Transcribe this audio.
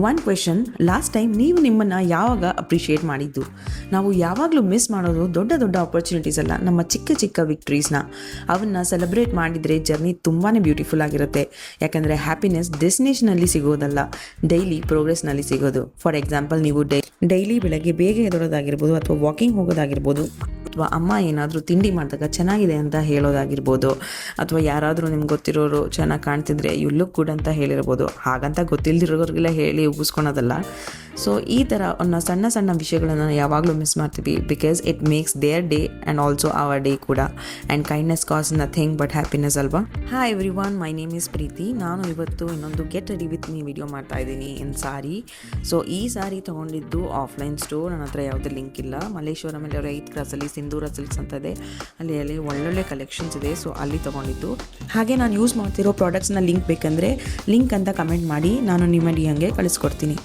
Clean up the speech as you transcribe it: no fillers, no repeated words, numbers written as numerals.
One question, last time ನೀವು ನಿಮ್ಮನ್ನು ಯಾವಾಗ ಅಪ್ರಿಷಿಯೇಟ್ ಮಾಡಿದ್ದು? ನಾವು ಯಾವಾಗಲೂ ಮಿಸ್ ಮಾಡೋದು ದೊಡ್ಡ ದೊಡ್ಡ ಆಪರ್ಚುನಿಟೀಸ್ ಅಲ್ಲ, ನಮ್ಮ ಚಿಕ್ಕ ಚಿಕ್ಕ ವಿಕ್ಟ್ರೀಸ್ನ. ಅವನ್ನ ಸೆಲೆಬ್ರೇಟ್ ಮಾಡಿದರೆ ಜರ್ನಿ ತುಂಬಾ ಬ್ಯೂಟಿಫುಲ್ ಆಗಿರುತ್ತೆ. ಯಾಕಂದರೆ ಹ್ಯಾಪಿನೆಸ್ ಡೆಸ್ಟಿನೇಷನಲ್ಲಿ ಸಿಗೋದಲ್ಲ, ಡೈಲಿ ಪ್ರೋಗ್ರೆಸ್ನಲ್ಲಿ ಸಿಗೋದು. ಫಾರ್ ಎಕ್ಸಾಂಪಲ್, ನೀವು ಡೈಲಿ ಬೆಳಗ್ಗೆ ಬೇಗ ಎದ್ದೋದಾಗಿರ್ಬೋದು, ಅಥವಾ ವಾಕಿಂಗ್ ಹೋಗೋದಾಗಿರ್ಬೋದು, ಅಥವಾ ಅಮ್ಮ ಏನಾದರೂ ತಿಂಡಿ ಮಾಡಿದಾಗ ಚೆನ್ನಾಗಿದೆ ಅಂತ ಹೇಳೋದಾಗಿರ್ಬೋದು, ಅಥವಾ ಯಾರಾದರೂ ನಿಮ್ಗೆ ಗೊತ್ತಿರೋರು ಚೆನ್ನಾಗಿ ಕಾಣ್ತಿದ್ರೆ ಯು ಲುಕ್ ಗುಡ್ ಅಂತ ಹೇಳಿರ್ಬೋದು. ಹಾಗಂತ ಗೊತ್ತಿಲ್ಲದಿರೋರಿಗೆಲ್ಲ ಹೇಳಿ ಉಗಿಸ್ಕೊಳೋದಲ್ಲ. ಸೊ ಈ ಥರ ಸಣ್ಣ ಸಣ್ಣ ವಿಷಯಗಳನ್ನು ಯಾವಾಗಲೂ ಮಿಸ್ ಮಾಡ್ತೀವಿ, because it makes their day and also our day ಕೂಡ. And kindness costs nothing but happiness ಅಲ್ವಾ. Hi everyone, my name is Preethi. ನಾನು ಇವತ್ತು ಇನ್ನೊಂದು get ready with me video ಮಾಡ್ತಾ ಇದ್ದೀನಿ ಇನ್ ಸಾರಿ. ಸೊ ಈ ಸಾರಿ ತೊಗೊಂಡಿದ್ದು ಆಫ್ಲೈನ್ ಸ್ಟೋರ್, ನನ್ನ ಹತ್ರ ಯಾವುದೇ ಲಿಂಕ್ ಇಲ್ಲ. ಮಲ್ಲೇಶ್ವರಮಲ್ಲಿ ಅವರ 8th ಕ್ರಾಸಲ್ಲಿ ಸಿಂಧೂರ ಸಿಲ್ಕ್ಸ್ ಅಂತ ಇದೆ, ಅಲ್ಲಿ ಒಳ್ಳೊಳ್ಳೆ ಕಲೆಕ್ಷನ್ಸ್ ಇದೆ. ಸೊ ಅಲ್ಲಿ ತೊಗೊಂಡಿದ್ದು. ಹಾಗೆ ನಾನು ಯೂಸ್ ಮಾಡ್ತಿರೋ ಪ್ರಾಡಕ್ಟ್ಸ್ನ ಲಿಂಕ್ ಬೇಕಂದರೆ ಲಿಂಕ್ ಅಂತ ಕಮೆಂಟ್ ಮಾಡಿ, ನಾನು ನಿಮ್ಮ ಡಿ ಹಂಗೆ ಕಳಿಸ್ಕೊಡ್ತೀನಿ.